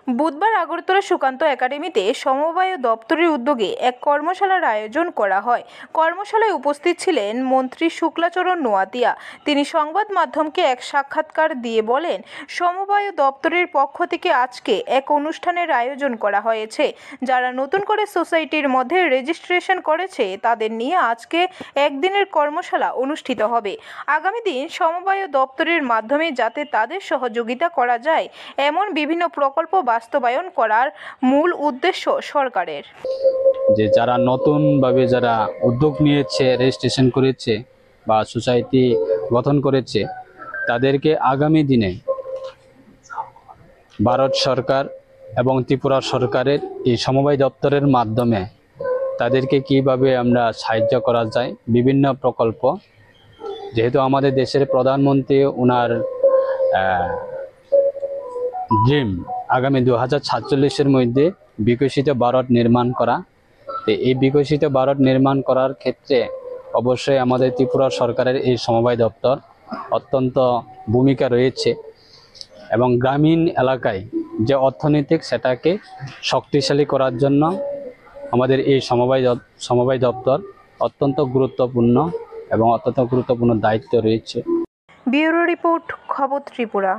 বুধবার আগরতলা সুকান্ত একাডেমিতে সমবায় দপ্তরের উদ্যোগে এক কর্মশালার আয়োজন করা হয়। কর্মশালায় উপস্থিত ছিলেন মন্ত্রী শুক্লাচরণ নোয়াতিয়া। তিনি সংবাদ মাধ্যমকে এক সাক্ষাৎকার দিয়ে বলেন, সমবায় দপ্তরের পক্ষ থেকে আজকে এক অনুষ্ঠানের আয়োজন করা হয়েছে। যারা নতুন করে সোসাইটির মধ্যে রেজিস্ট্রেশন করেছে তাদের নিয়ে আজকে একদিনের কর্মশালা অনুষ্ঠিত হবে। আগামী দিন সমবায় দপ্তরের মাধ্যমে যাতে তাদের সহযোগিতা করা যায় এমন বিভিন্ন প্রকল্প বাস্তবায়ন করার মূল উদ্দেশ্য সরকারের। যে যারা নতুনভাবে যারা উদ্যোগ নিয়েছে, রেজিস্ট্রেশন করেছে বা সোসাইটি গঠন করেছে, তাদেরকে আগামী দিনে ভারত সরকার এবং ত্রিপুরা সরকারের এই সমবায় দপ্তরের মাধ্যমে তাদেরকে কিভাবে আমরা সাহায্য করা যায়, বিভিন্ন প্রকল্প, যেহেতু আমাদের দেশের প্রধানমন্ত্রী ওনার ড্রিম আগামী 2047-এর মধ্যে বিকশিত ভারত নির্মাণ করা। তো এই বিকশিত ভারত নির্মাণ করার ক্ষেত্রে অবশ্যই আমাদের ত্রিপুরা সরকারের এই সমবায় দপ্তর অত্যন্ত ভূমিকা রয়েছে এবং গ্রামীণ এলাকায় যে অর্থনৈতিক সেটাকে শক্তিশালী করার জন্য আমাদের এই সমবায় দপ্তর অত্যন্ত গুরুত্বপূর্ণ এবং অত্যন্ত গুরুত্বপূর্ণ দায়িত্ব রয়েছে। ব্যুরো রিপোর্ট, খবর ত্রিপুরা।